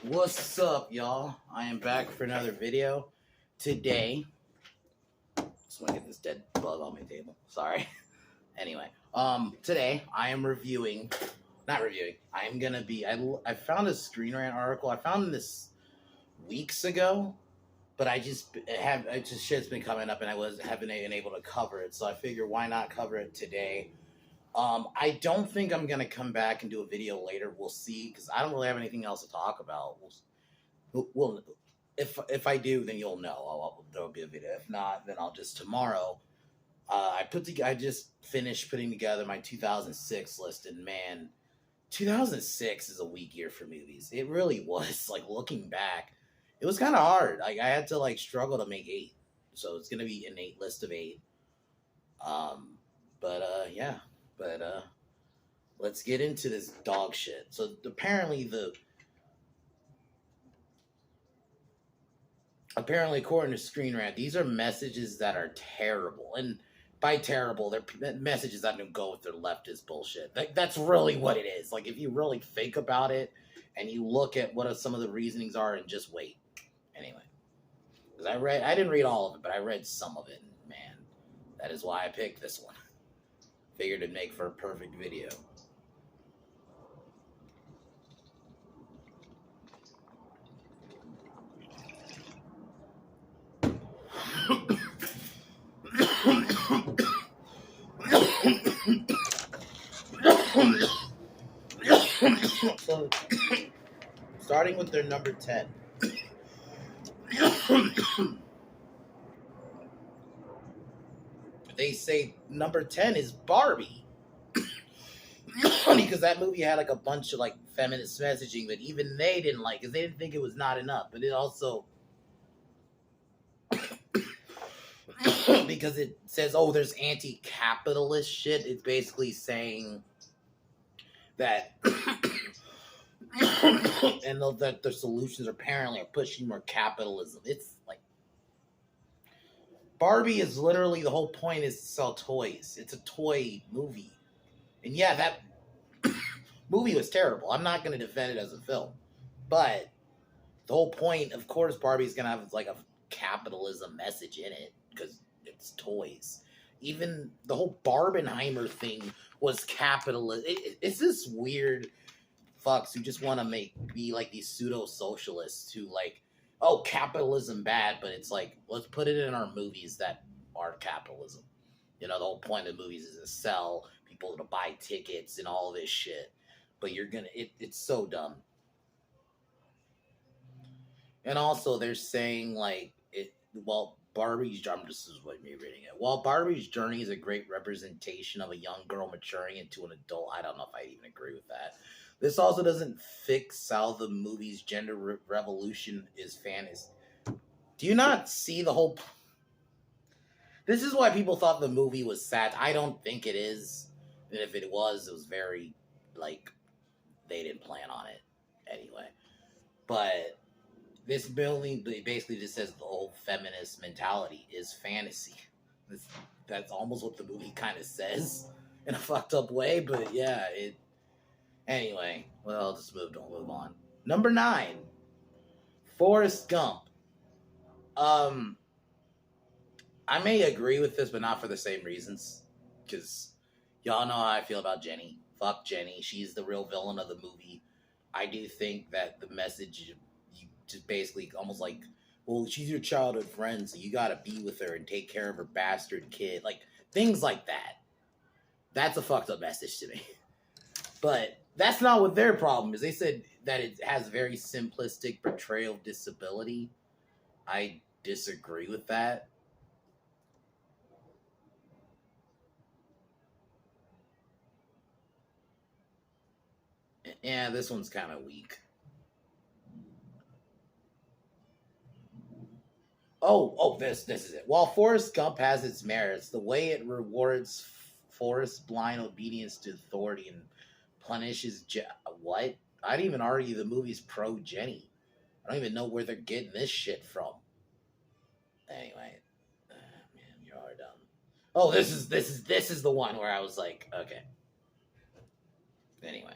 What's up, y'all? I am back for another video. Today, just want to get this dead bug on my table. Sorry. Anyway, today I am reviewing, not reviewing. I am gonna be. I found a Screenrant article. I found this weeks ago, but shit's been coming up, and haven't been able to cover it. So I figure why not cover it today. I don't think I'm gonna come back and do a video later. We'll see, because I don't really have anything else to talk about. We'll if I do, then you'll know. There'll be a video. If not, then I'll just tomorrow. I just finished putting together my 2006 list, and man, 2006 is a weak year for movies. It really was. Like, looking back, it was kind of hard. Like, I had to struggle to make 8, so it's gonna be an 8 list of 8. Yeah. Let's get into this dog shit. So apparently, according to Screenrant, these are messages that are terrible, and by terrible, they're messages that don't go with their leftist bullshit. That's really what it is. Like, if you really think about it, and you look at what some of the reasonings are, and just wait. Anyway, because I didn't read all of it, but I read some of it, and man, that is why I picked this one. Figured it'd make for a perfect video. So, starting with their number 10. They say number 10 is Barbie. Funny, because that movie had a bunch of feminist messaging that even they didn't like, because they didn't think it was not enough. But it also, because it says, oh, there's anti-capitalist shit. It's basically saying that and that their solutions apparently are pushing more capitalism. It's like, Barbie is literally, the whole point is to sell toys. It's a toy movie. And yeah, that movie was terrible. I'm not going to defend it as a film. But the whole point, of course, Barbie's going to have a capitalism message in it, because it's toys. Even the whole Barbenheimer thing was capitalist. It's this weird fucks who just want to be like these pseudo-socialists who oh, capitalism bad, but it's let's put it in our movies that are capitalism. You know, the whole point of movies is to sell people to buy tickets and all this shit. But it's so dumb. And also, they're saying Barbie's, I'm just me reading it. While Barbie's journey is a great representation of a young girl maturing into an adult, I don't know if I even agree with that. This also doesn't fix how the movie's gender revolution is fantasy. Do you not see the whole... This is why people thought the movie was sad. I don't think it is. And if it was very, they didn't plan on it. Anyway. But this building basically just says the whole feminist mentality is fantasy. That's almost what the movie kind of says in a fucked up way. But yeah, Anyway, well, I'll just move on. Number 9, Forrest Gump. I may agree with this, but not for the same reasons. Because y'all know how I feel about Jenny. Fuck Jenny. She's the real villain of the movie. I do think that the message, you just basically almost well, she's your childhood friend, so you gotta be with her and take care of her bastard kid. Things like that. That's a fucked up message to me. But that's not what their problem is. They said that it has very simplistic portrayal of disability. I disagree with that. Yeah, this one's kind of weak. This is it. While Forrest Gump has its merits, the way it rewards Forrest's blind obedience to authority and punishes what? I'd even argue the movie's pro Jenny. I don't even know where they're getting this shit from. Anyway, man, you're all dumb. Oh, this is the one where I was like, okay. Anyway.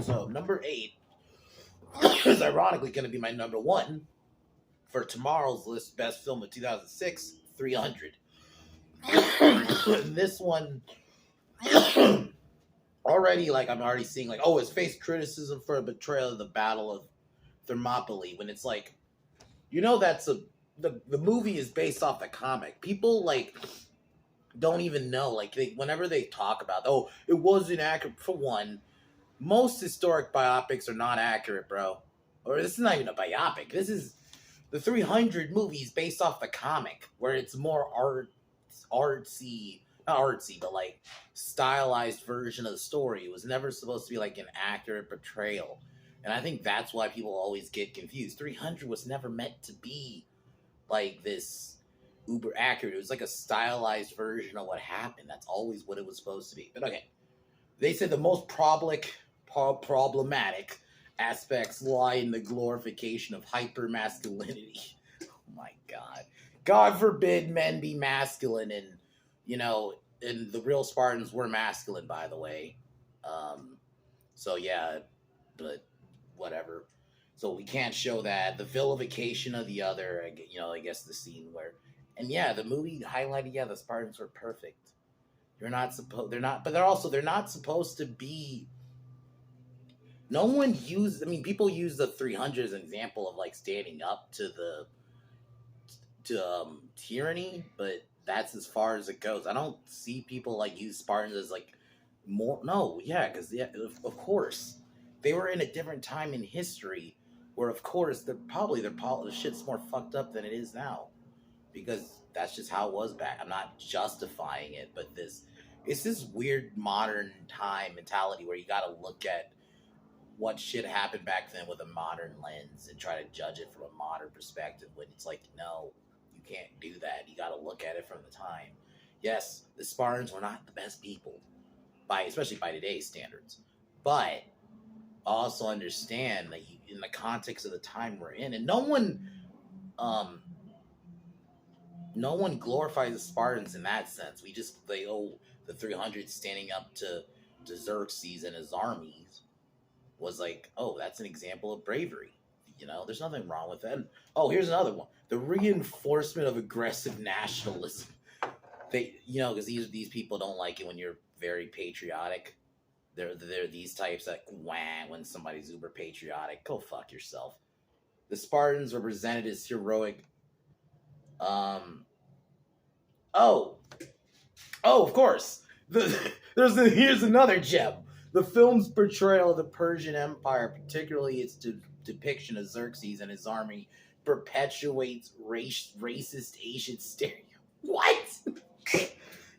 So number 8 is ironically going to be my number 1 for tomorrow's list. Best film of 2006, 300. This one already, like, I'm already seeing, like, oh, it's faced criticism for a betrayal of the Battle of Thermopylae, when it's like, that's the movie is based off the comic. People, like, don't even know, like, whenever they talk about, oh, it wasn't accurate. For one, most historic biopics are not accurate, bro. Or this is not even a biopic. This is the 300 movies based off the comic, where it's more artsy, not artsy, but like stylized version of the story. It was never supposed to be like an accurate portrayal. And I think that's why people always get confused. 300 was never meant to be like this uber accurate. It was like a stylized version of what happened. That's always what it was supposed to be. But okay. They said the most problematic aspects lie in the glorification of hypermasculinity. Oh my God. God forbid men be masculine, and and the real Spartans were masculine, by the way. So yeah, but whatever. So we can't show that. The vilification of the other, I guess the scene where, and yeah, the movie highlighted, yeah, the Spartans were perfect. They're not supposed to be. No one people use the 300 as an example of like standing up to tyranny, but that's as far as it goes. I don't see people like use Spartans as like more. No, yeah, because of course they were in a different time in history where, of course, the shit's more fucked up than it is now, because that's just how it was back. I'm not justifying it, but it's this weird modern time mentality where you got to look at what shit happened back then with a modern lens and try to judge it from a modern perspective, when it's like, no, you can't do that. You got to look at it from the time. Yes, the Spartans were not the best people, especially by today's standards, but also understand that in the context of the time we're in, and no one glorifies the Spartans in that sense. The 300 standing up to Xerxes and his armies was like, oh, that's an example of bravery. There's nothing wrong with that. And, oh, here's another one: the reinforcement of aggressive nationalism. Because these people don't like it when you're very patriotic. They're these types that when somebody's uber patriotic. Go fuck yourself. The Spartans were presented as heroic. Of course. Here's another gem. The film's portrayal of the Persian Empire, particularly its depiction of Xerxes and his army, perpetuates racist Asian stereotypes. What?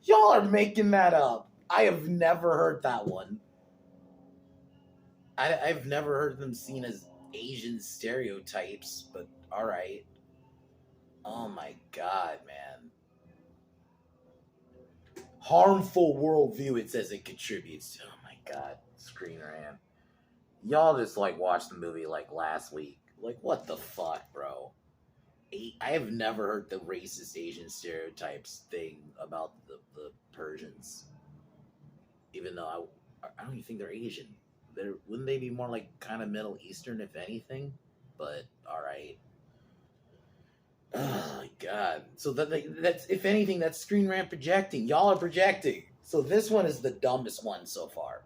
Y'all are making that up. I have never heard that one. I've never heard them seen as Asian stereotypes, but alright. Oh my God, man. Harmful worldview, it says it contributes to. Oh my God, Screenrant. Y'all just like watched the movie like last week. Like, what the fuck, bro? I have never heard the racist Asian stereotypes thing about the Persians. Even though I don't even think they're Asian. Wouldn't they be more like kind of Middle Eastern, if anything? But alright. Oh my God. So that's, if anything, that's Screenrant projecting. Y'all are projecting. So this one is the dumbest one so far.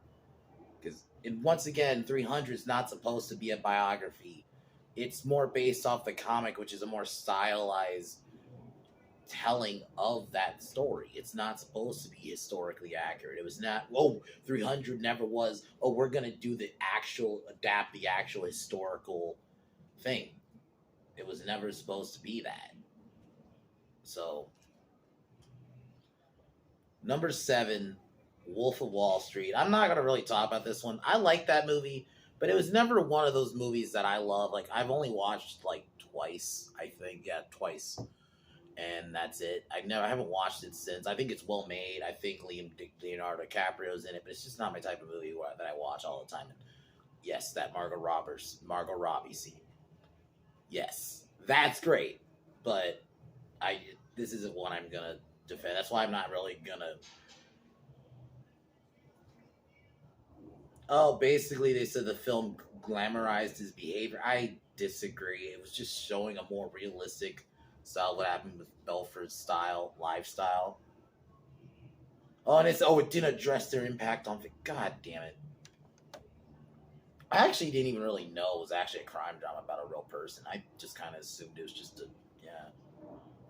Because once again, 300 is not supposed to be a biography it's more based off the comic, which is a more stylized telling of that story. It's not supposed to be historically accurate. It was not, oh, 300 never was, oh, we're going to do the actual, adapt the actual historical thing. It was never supposed to be that. So, number 7, Wolf of Wall Street. I'm not going to really talk about this one. I like that movie, but it was never one of those movies that I love. Like, I've only watched like twice, I think. Yeah, twice. And that's it. I haven't watched it since. I think it's well made. I think Leonardo DiCaprio's in it, but it's just not my type of movie that I watch all the time. And yes, that Margot Robbie scene. Yes, that's great, but this isn't one I'm gonna defend. That's why I'm not really gonna. Oh, basically, they said the film glamorized his behavior. I disagree. It was just showing a more realistic style. What happened with Belford's lifestyle. Oh, and it didn't address their impact on. God damn it! I actually didn't even really know it was actually a crime drama about a real person. I just kind of assumed it was just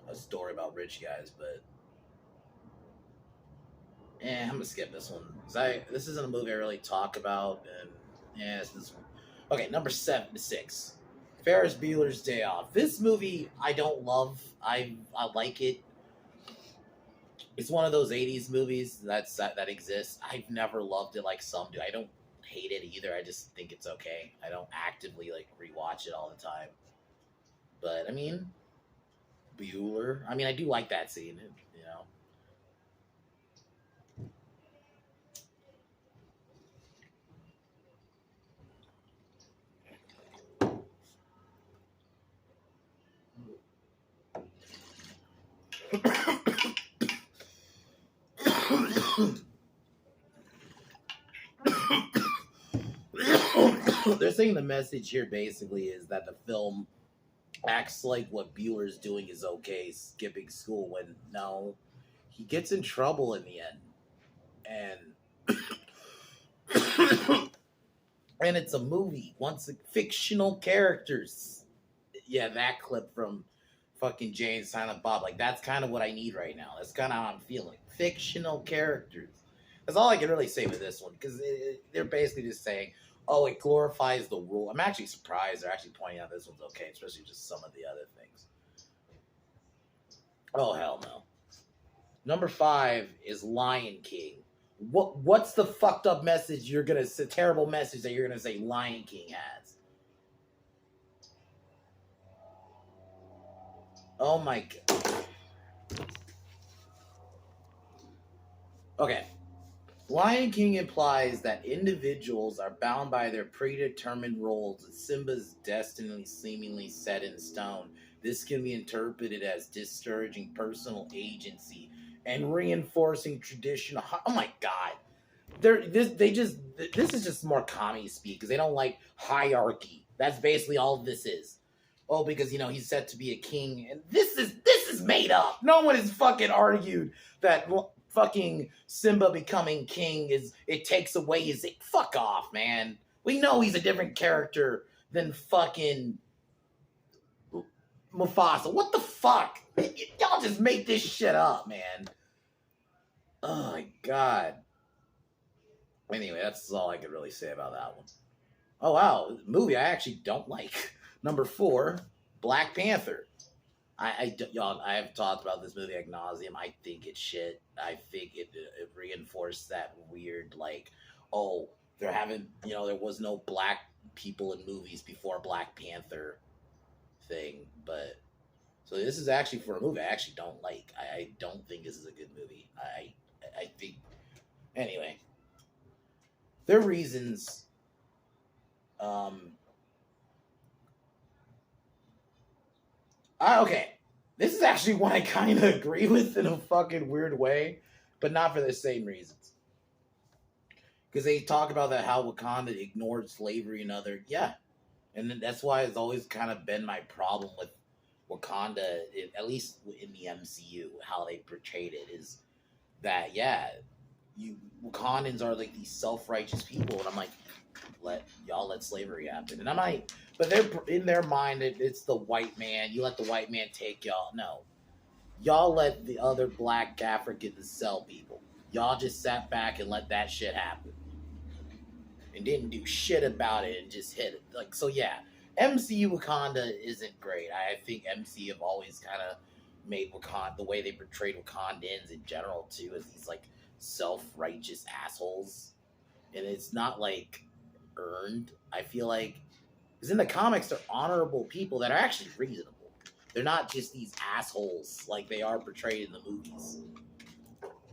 a story about rich guys. But I'm gonna skip this one because this isn't a movie I really talk about. And it's this one. Okay, number 6. Ferris Bueller's Day Off. This movie I don't love. I like it. It's one of those 80s movies that exists. I've never loved it like some do. I don't hate it either. I just think it's okay. I don't actively like rewatch it all the time. But I mean, Bueller. I mean, I do like that scene. You know. They're saying the message here basically is that the film acts like what Bueller's doing is okay, skipping school, when no, he gets in trouble in the end. And and it's a movie. Fictional characters. Yeah, that clip from fucking Jay and Silent Bob. Like, that's kind of what I need right now. That's kind of how I'm feeling. Fictional characters. That's all I can really say with this one, because they're basically just saying, oh, it glorifies the rule. I'm actually surprised they're actually pointing out this one's okay, especially just some of the other things. Oh, hell no. Number 5 is Lion King. What's the fucked up message terrible message that you're gonna say Lion King has? Oh my god. Okay. Lion King implies that individuals are bound by their predetermined roles, and Simba's destiny seemingly set in stone. This can be interpreted as discouraging personal agency and reinforcing traditional. Oh my god, this is just more commie speak because they don't like hierarchy. That's basically all this is. Oh, because he's set to be a king, and this is made up. No one has fucking argued that fucking Simba becoming king it takes away his. Fuck off, man. We know he's a different character than fucking Mufasa. What the fuck? Y'all just make this shit up, man. Oh my god. Anyway, that's all I could really say about that one. Oh wow, movie I actually don't like. Number 4, Black Panther. Y'all, I have talked about this movie ad nauseum. I think it's shit. I think it reinforced that weird, like, oh, there was no black people in movies before Black Panther thing. But so this is actually for a movie I actually don't like. I don't think this is a good movie. I think anyway. Their reasons. Okay. This is actually one I kind of agree with in a fucking weird way, but not for the same reasons. Because they talk about that how Wakanda ignored slavery and other. Yeah. And that's why it's always kind of been my problem with Wakanda, at least in the MCU, how they portrayed it, is that, yeah, you Wakandans are like these self-righteous people, and I'm like, let slavery happen, and I'm like, but they're in their mind it's the white man. You let the white man take y'all. No, y'all let the other black Africans sell people. Y'all just sat back and let that shit happen and didn't do shit about it and just hit it. Like, so yeah, MCU Wakanda isn't great. I think MCU have always kind of made Wakanda, the way they portrayed Wakandans in general too, as these like self-righteous assholes. And it's not like earned. I feel like because in the comics they're honorable people that are actually reasonable. They're not just these assholes like they are portrayed in the movies.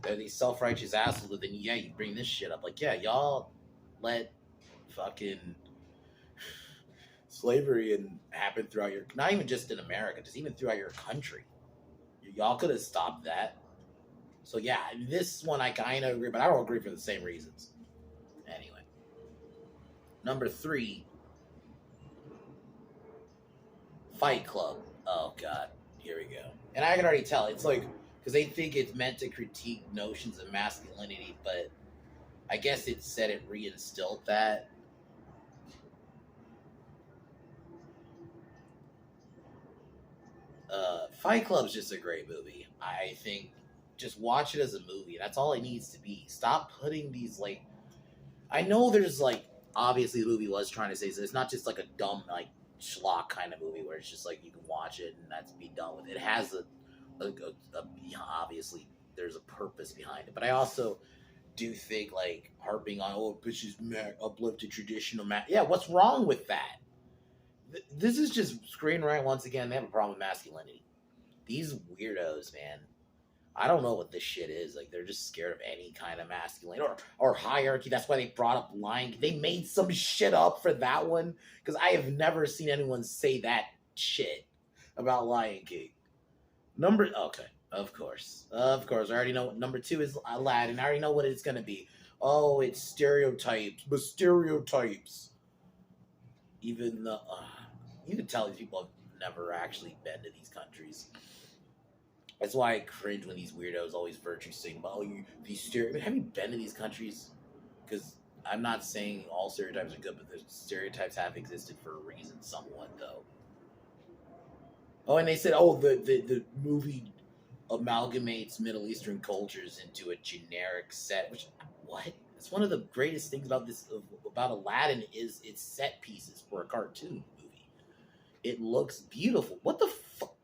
They're these self-righteous assholes, but then yeah, you bring this shit up. Like, yeah, y'all let fucking slavery and happen throughout your, not even just in America, just even throughout your country. Y'all could have stopped that. So yeah, this one I kind of agree, but I don't agree for the same reasons. Anyway, number 3, Fight Club. Oh god, here we go. And I can already tell it's like because they think it's meant to critique notions of masculinity, but I guess it said it reinstilled that. Fight Club's just a great movie. I think just watch it as a movie. That's all it needs to be. Stop putting these like. I know there's like obviously the movie was trying to say so. It's not just like a dumb like schlock kind of movie where it's just like you can watch it and that's be done with it. It has obviously there's a purpose behind it, but I also do think like harping on bitches uplifted traditional yeah, what's wrong with that? This is just Screenrant once again. They have a problem with masculinity. These weirdos, man. I don't know what this shit is. Like they're just scared of any kind of masculine or hierarchy. That's why they brought up Lion King. They made some shit up for that one because I have never seen anyone say that shit about Lion King. Okay, of course. I already know what number 2 is. Aladdin. I already know what it's gonna be. Oh, it's stereotypes, but stereotypes. Even the you can tell these people have never actually been to these countries. That's why I cringe when these weirdos always virtue sing about these stereotypes. Have you been to these countries? Because I'm not saying all stereotypes are good, but the stereotypes have existed for a reason, somewhat though. Oh, and they said, the movie amalgamates Middle Eastern cultures into a generic set. Which what? That's one of the greatest things about about Aladdin is its set pieces for a cartoon movie. It looks beautiful. What the fuck?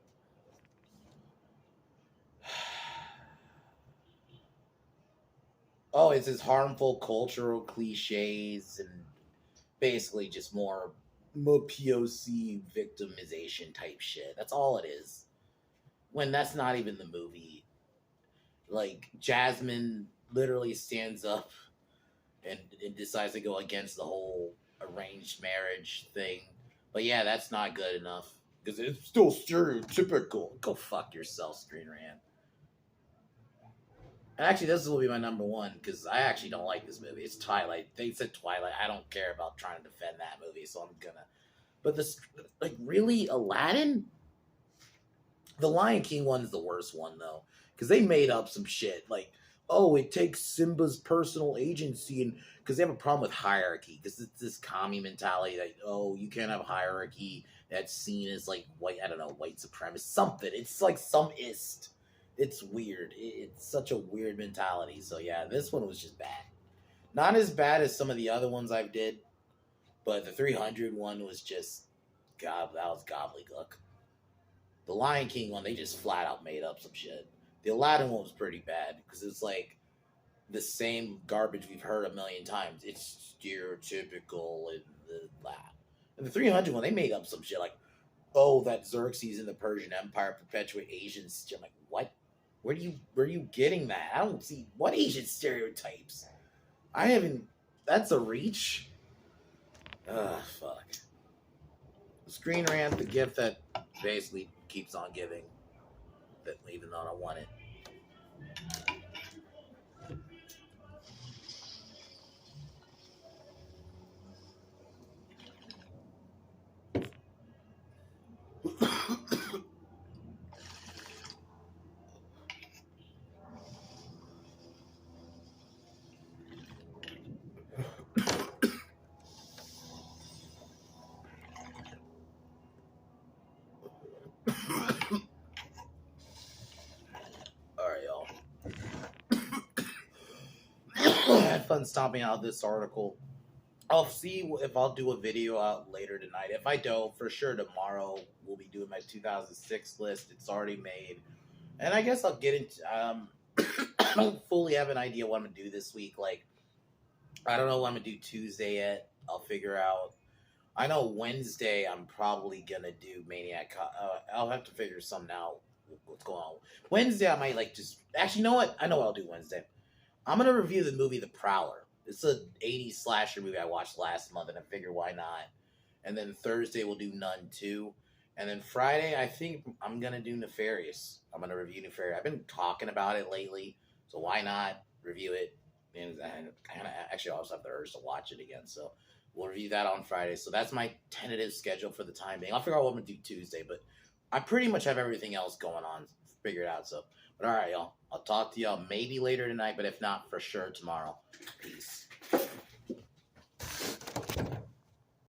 Oh, it's his harmful cultural cliches and basically just more POC victimization type shit. That's all it is. When that's not even the movie. Like Jasmine literally stands up and decides to go against the whole arranged marriage thing. But yeah, that's not good enough because it's still stereotypical. Go fuck yourself, Screen Rant. And actually, this will be my number 1 because I actually don't like this movie. It's Twilight. They said Twilight. I don't care about trying to defend that movie, so I'm gonna. But this, like, really, Aladdin? The Lion King one is the worst one though, because they made up some shit like, oh, it takes Simba's personal agency, and because they have a problem with hierarchy, because it's this commie mentality that you can't have hierarchy that's seen as like white, I don't know, white supremacist, something. It's like some ist. It's weird. It's such a weird mentality. So yeah, this one was just bad. Not as bad as some of the other ones I've did, but the 300 one was just God. That was gobbledygook. The Lion King one, they just flat out made up some shit. The Aladdin one was pretty bad because it's like the same garbage we've heard a million times. It's stereotypical and that. And the 300 one, they made up some shit like, oh, that Xerxes in the Persian Empire perpetuate Asian. I'm like, what? Where are you getting that? I don't see what Asian stereotypes. I haven't. That's a reach. Ugh, fuck. Screen Rant, the gift that basically keeps on giving, that even though I don't want it. fun stomping out this article. I'll see if I'll do a video out later tonight. If I don't, for sure tomorrow we'll be doing my 2006 list. It's already made, and I guess I'll get into. I don't fully have an idea what I'm gonna do this week. Like, I don't know what I'm gonna do Tuesday yet. I'll figure out. I know Wednesday I'm probably gonna do Maniac. I'll have to figure something out. What's going on Wednesday? I might like just actually. You know what? I know what I'll do Wednesday. I'm gonna review the movie The Prowler. It's a '80s slasher movie I watched last month, and I figured why not. And then Thursday we'll do Nun 2. And then Friday I think I'm gonna do Nefarious. I'm gonna review Nefarious. I've been talking about it lately, so why not review it? And I kind of actually I also have the urge to watch it again, so we'll review that on Friday. So that's my tentative schedule for the time being. I'll figure out what I'm gonna do Tuesday, but I pretty much have everything else going on figured out. So, but all right, y'all. I'll talk to y'all maybe later tonight, but if not, for sure tomorrow. Peace.